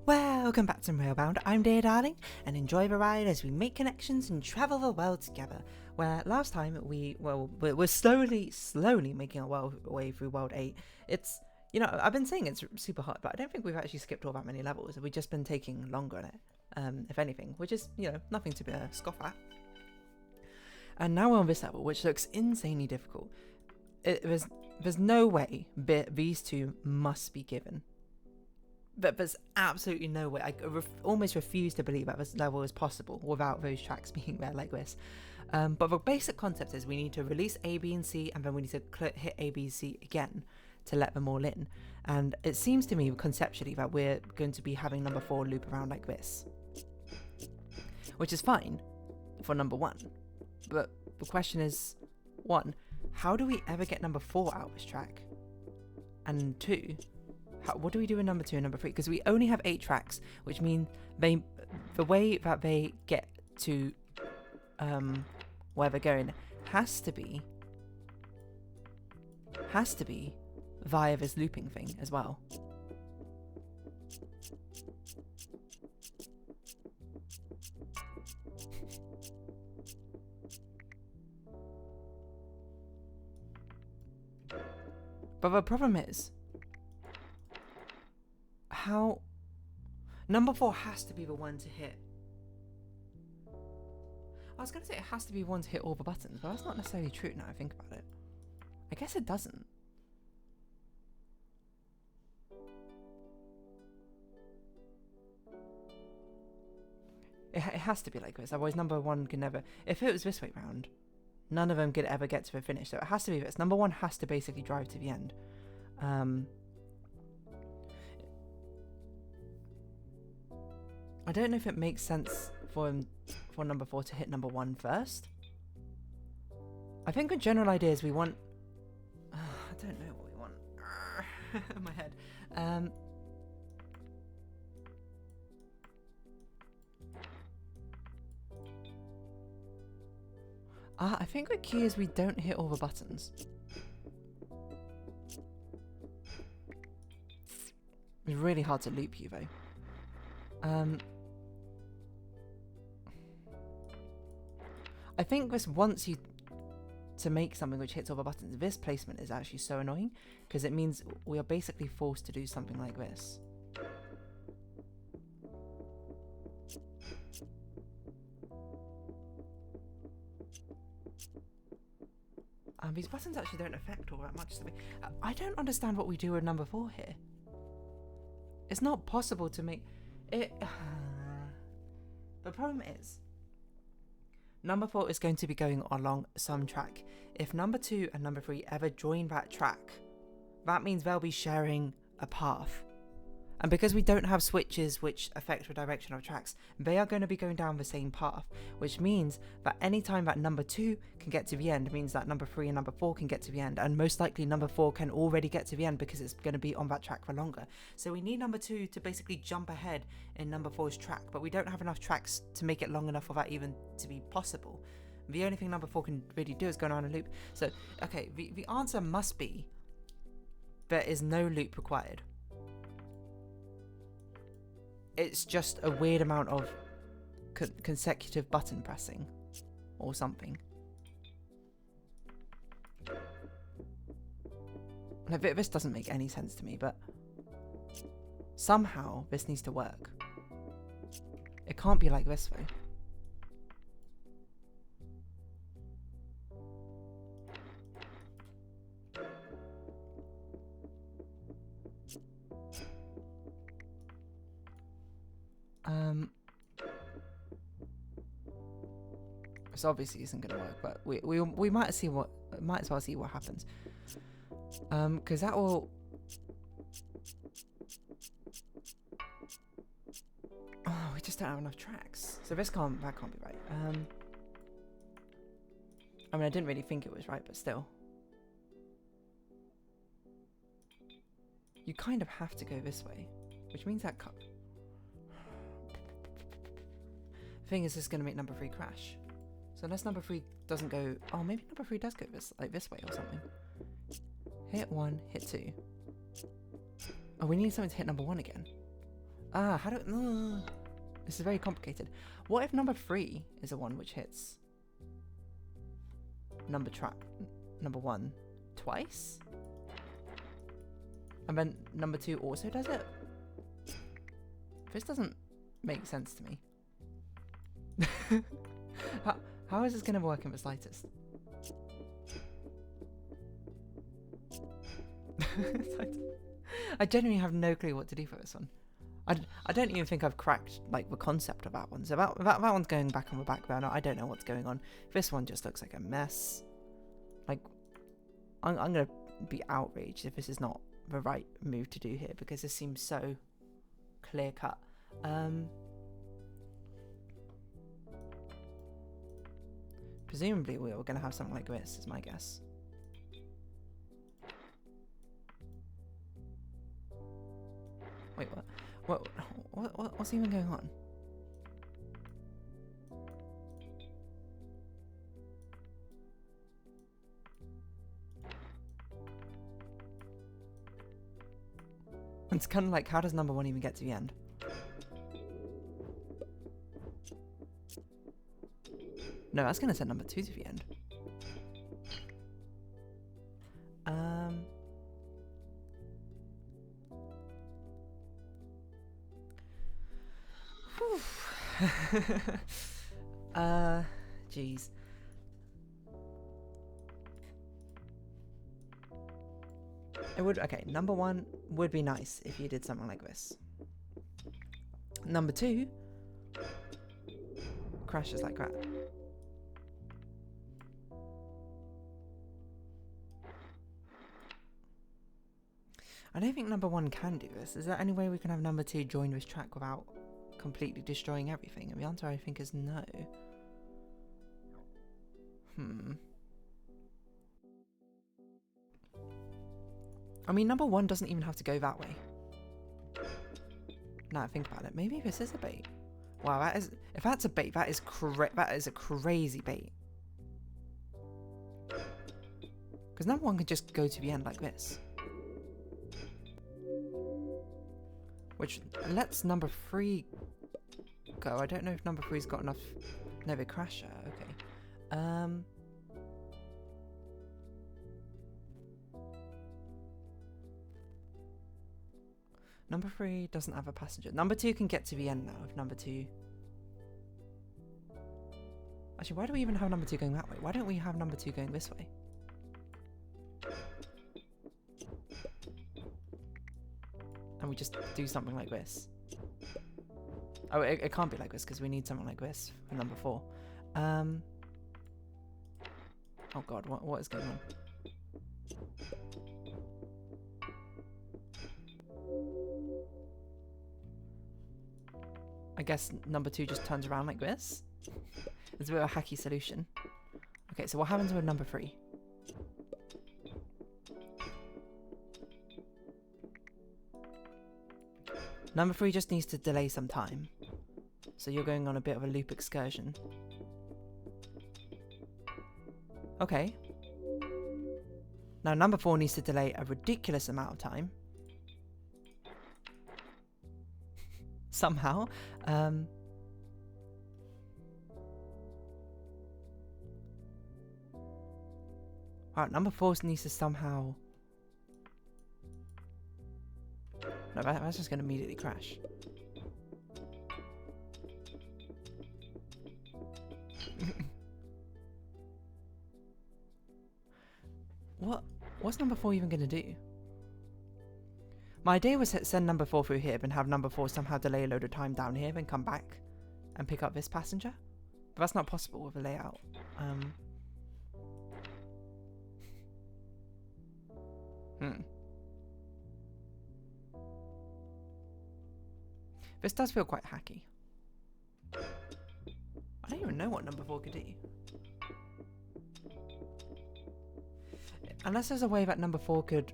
Welcome back to Railbound. I'm Dear Darling, and enjoy the ride as we make connections and travel the world together. Where last time we're slowly making our way through World 8. It's, I've been saying it's super hard, but I don't think we've actually skipped all that many levels. We've just been taking longer on it, if anything, which is, nothing to scoff at. And now we're on this level, which looks insanely difficult. There's no way these two must be given. But there's absolutely no way. I almost refuse to believe that this level is possible without those tracks being there like this. But the basic concept is we need to release A, B, and C, and then we need to hit A, B, C again to let them all in. And it seems to me conceptually that we're going to be having number 4 loop around like this, which is fine for number 1. But the question is, 1, how do we ever get number 4 out of this track? And 2, what do we do in number 2 and number 3? Because we only have 8 tracks, which means the way that they get to where they're going has to be via this looping thing as well. But the problem is, how number 4 has to be the one to hit. I was going to say it has to be one to hit all the buttons, but that's not necessarily true now I think about it. I guess it doesn't. It has to be like this, otherwise number 1 can never... If it was this way round, none of them could ever get to the finish, so it has to be this. Number 1 has to basically drive to the end. I don't know if it makes sense for number 4 to hit number 1 first. I think the general idea is we want... I don't know what we want. In my head. I think the key is we don't hit all the buttons. It's really hard to loop you though. I think this wants you to make something which hits all the buttons. This placement is actually so annoying because it means we are basically forced to do something like this. These buttons actually don't affect all that much to me. I don't understand what we do with number 4 here. It's not possible to make it. The problem is, number 4 is going to be going along some track. If number 2 and number 3 ever join that track, that means they'll be sharing a path. And because we don't have switches which affect the direction of tracks, they are going to be going down the same path, which means that any time that number 2 can get to the end means that number 3 and number 4 can get to the end, and most likely number 4 can already get to the end because it's going to be on that track for longer. So we need number 2 to basically jump ahead in number 4's track, but we don't have enough tracks to make it long enough for that even to be possible. The only thing number 4 can really do is go around a loop. So, okay, the answer must be there is no loop required. It's just a weird amount of consecutive button pressing or something. Like, this doesn't make any sense to me, but somehow this needs to work. It can't be like this though. This obviously isn't going to work, but we might as well see what happens. Because that will... Oh, we just don't have enough tracks. So that can't be right. I mean, I didn't really think it was right, but still. You kind of have to go this way, which means that... Thing is, this is going to make number 3 crash. So unless number 3 doesn't go... Oh, maybe number 3 does go this way or something. Hit 1, hit 2. Oh, we need something to hit number 1 again. How do... this is very complicated. What if number 3 is the one which hits number 1 twice? And then number 2 also does it? This doesn't make sense to me. How is this going to work in the slightest? I genuinely have no clue what to do for this one. I don't even think I've cracked like the concept of that one. So that one's going back on the back burner. I don't know what's going on. This one just looks like a mess. Like, I'm gonna be outraged if this is not the right move to do here, because this seems so clear cut. Presumably we're gonna have something like this, is my guess. Wait, what's even going on? It's kind of like, how does number 1 even get to the end? No, that's gonna send number 2 to the end. Jeez. It would, okay, number 1 would be nice if you did something like this. Number 2 crashes like crap. I don't think number 1 can do this. Is there any way we can have number 2 join this track without completely destroying everything? And the answer, I think, is no. I mean, number 1 doesn't even have to go that way. Now I think about it, maybe this is a bait. Wow, that is, if that's a bait, that is a crazy bait. Because number 1 can just go to the end like this. Which lets number 3 go. I don't know if number 3's got enough... No, they crash her. Okay. Number 3 doesn't have a passenger. Number 2 can get to the end now if number 2... Actually, why do we even have number 2 going that way? Why don't we have number 2 going this way? And we just do something like this. Oh, it can't be like this because we need something like this for number 4. Oh god, what is going on? I guess number 2 just turns around like this. It's a bit of a hacky solution. Okay, so what happens with number 3? Number 3 just needs to delay some time. So you're going on a bit of a loop excursion. Okay. Now number 4 needs to delay a ridiculous amount of time. Somehow. Alright, number 4 needs to somehow... No, that's just going to immediately crash. What's number 4 even going to do? My idea was to send number 4 through here, and have number 4 somehow delay a load of time down here, then come back and pick up this passenger. But that's not possible with the layout. This does feel quite hacky. I don't even know what number 4 could do. Unless there's a way that number 4 could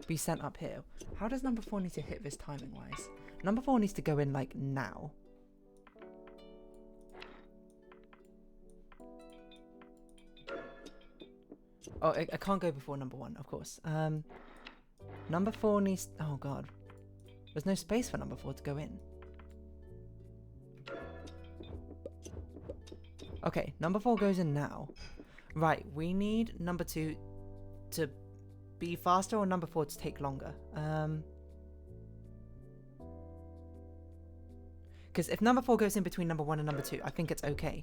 be sent up here. How does number 4 need to hit this timing wise? Number 4 needs to go in like now. Oh, I can't go before number 1, of course. Number 4 needs... Oh god. There's no space for number 4 to go in. Okay, number 4 goes in now. Right, we need number 2 to be faster or number 4 to take longer. Because if number 4 goes in between number 1 and number 2, I think it's okay.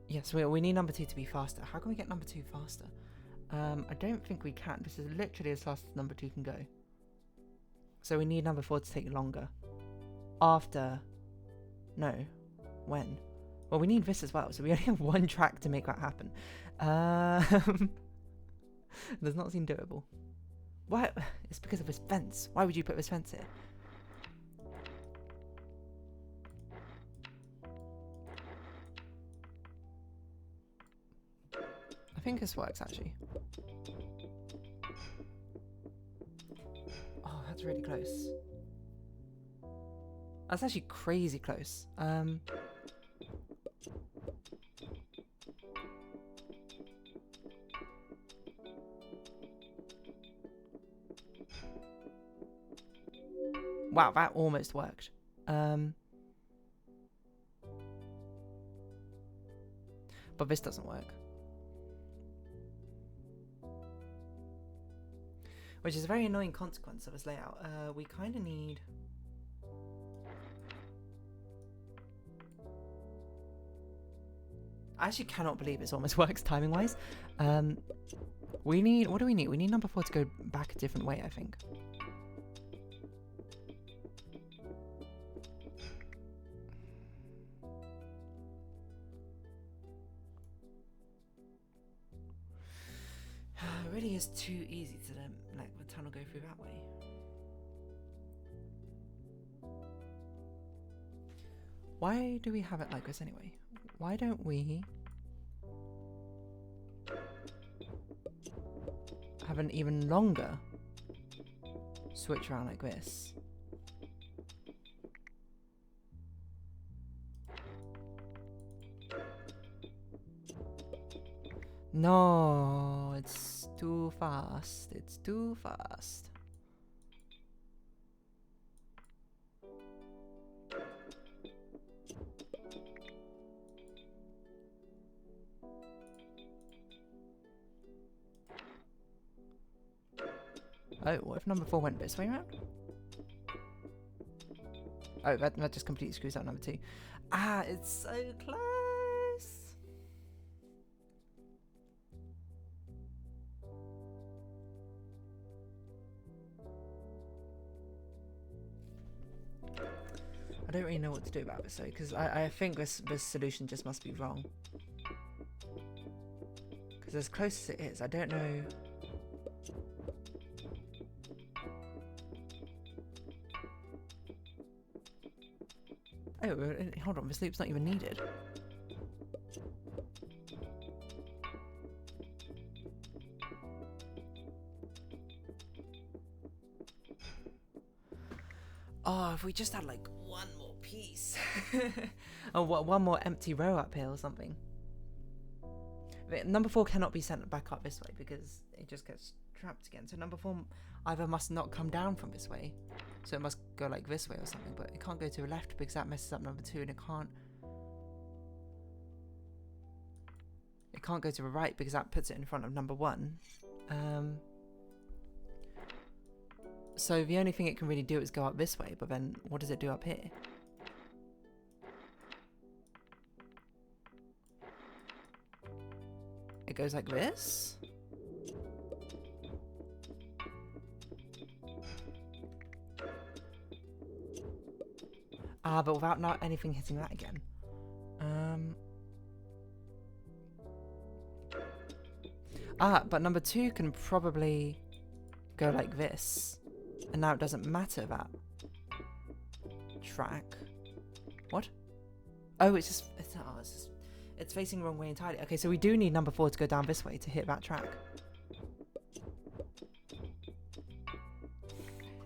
Yes, we need number 2 to be faster. How can we get number 2 faster? I don't think we can. This is literally as fast as number 2 can go. So we need number 4 to take longer. After... No. When? Well, we need this as well, so we only have 1 track to make that happen. Does not seem doable. Why? It's because of this fence. Why would you put this fence here? I think this works, actually. Oh, that's really close. That's actually crazy close. Wow, that almost worked. But this doesn't work. Which is a very annoying consequence of this layout. We kind of need... I actually cannot believe this almost works timing-wise. We need... What do we need? We need number 4 to go back a different way, I think. It really is too easy to let the tunnel go through that way. Why do we have it like this anyway? Why don't we have an even longer switch around like this? No, it's too fast. It's too fast. Oh, what if number 4 went this way around? Oh, that just completely screws up number 2. Ah, it's so close! I don't really know what to do about this though, because I think this solution just must be wrong. Because as close as it is, I don't know... Oh, hold on, this loop's not even needed. Oh, if we just had like one more piece. Or one more empty row up here or something. Number 4 cannot be sent back up this way because it just gets trapped again. So number 4 either must not come down from this way, so it must go like this way or something, but it can't go to the left because that messes up number 2, and it can't go to the right because that puts it in front of number 1. So the only thing it can really do is go up this way, but then what does it do up here? It goes like this? Ah, but without not anything hitting that again. But number 2 can probably go like this. And now it doesn't matter that track. What? Oh, it's facing the wrong way entirely. Okay, so we do need number 4 to go down this way to hit that track.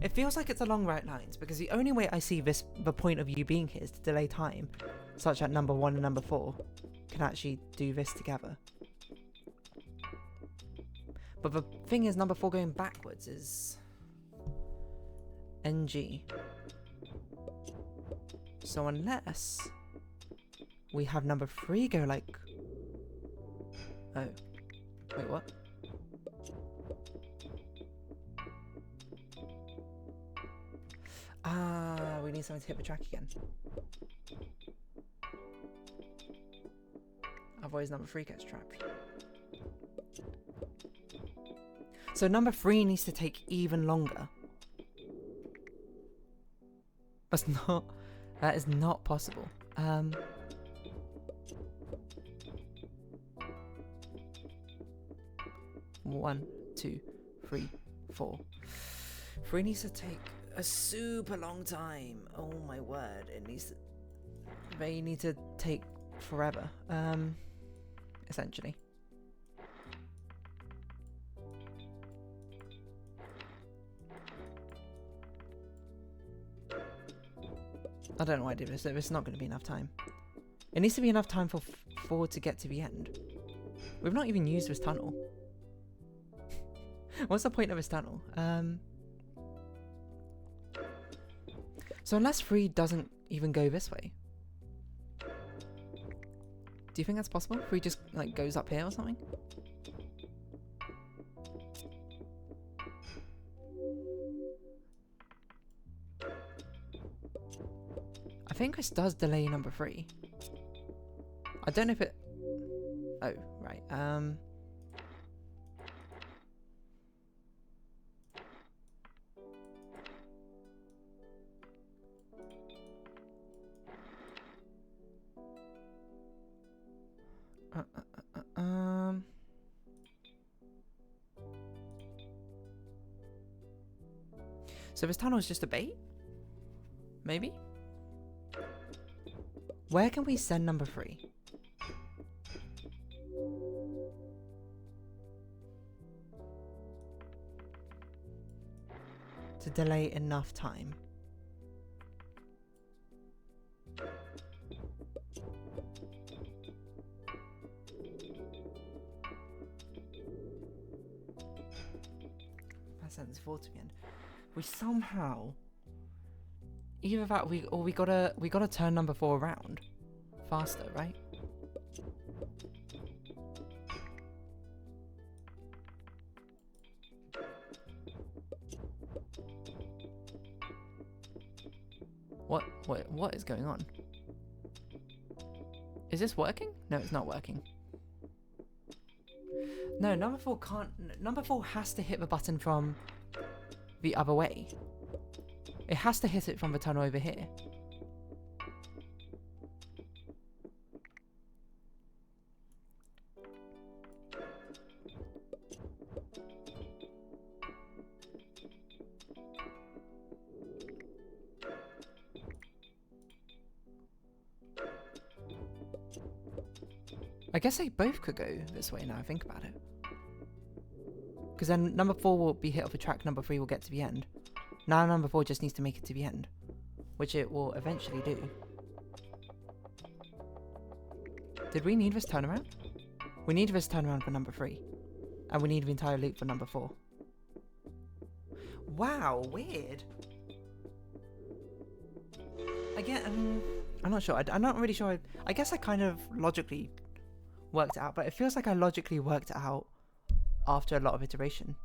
It feels like it's along right lines because the only way I see the point of you being here is to delay time, such that number 1 and number 4 can actually do this together. But the thing is, number 4 going backwards is NG. So unless we have number 3 go like... Oh. Wait, what? Ah, we need someone to hit the track again. Otherwise number 3 gets trapped. So number 3 needs to take even longer. That is not possible. 1, 2, 3, 4. 3 needs to take a super long time. Oh my word, they need to take forever. Essentially. I don't know why I did this. It's not going to be enough time. It needs to be enough time for 4 to get to the end. We've not even used this tunnel. What's the point of this tunnel? So unless 3 doesn't even go this way. Do you think that's possible? 3 just like goes up here or something? I think this does delay number 3. I don't know if it... Oh, right. So this tunnel is just a bait? Maybe? Where can we send number 3? To delay enough time. That sentence 4 to the end. We somehow either that we gotta turn number 4 around faster, right? What is going on? Is this working? No, it's not working. No, number 4 can't. Number 4 has to hit the button from the other way. It has to hit it from the tunnel over here. I guess they both could go this way now I think about it. Because then number 4 will be hit off the track, number 3 will get to the end. Now number 4 just needs to make it to the end, which it will eventually do. Did we need this turnaround? We need this turnaround for number 3. And we need the entire loop for number 4. Wow, weird. Again, I'm not sure. I'm not really sure. I guess I kind of logically worked it out, but it feels like I logically worked it out after a lot of iteration.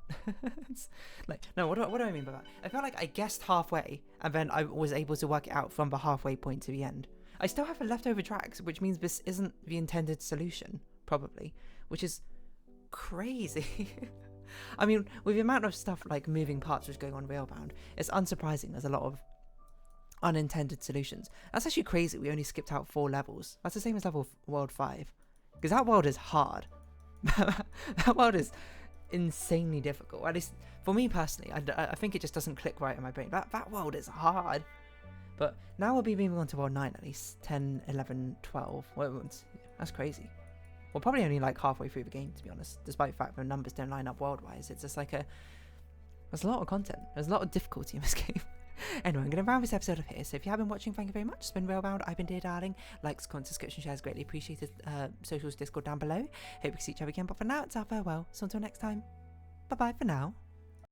It's like, no, what do I mean by that? I felt like I guessed halfway and then I was able to work it out from the halfway point to the end. I still have the leftover tracks, which means this isn't the intended solution, probably, which is crazy. I mean, with the amount of stuff like moving parts which is going on Railbound, it's unsurprising there's a lot of unintended solutions. That's actually crazy. We only skipped out 4 levels. That's the same as level world 5. Because that world is hard. That world is insanely difficult. At least for me personally, I think it just doesn't click right in my brain. That world is hard. But now we'll be moving on to world 9 at least. 10, 11, 12. Well, that's crazy. We're probably only like halfway through the game, to be honest. Despite the fact the numbers don't line up world-wise. It's just like there's a lot of content. There's a lot of difficulty in this game. Anyway, I'm going to round this episode off here. So if you have been watching, thank you very much. It's been Railbound. I've been Dear Darling. Likes, comments, subscription, shares, greatly appreciated. Socials, Discord down below. Hope we can see each other again. But for now, it's our farewell. So until next time, bye-bye for now.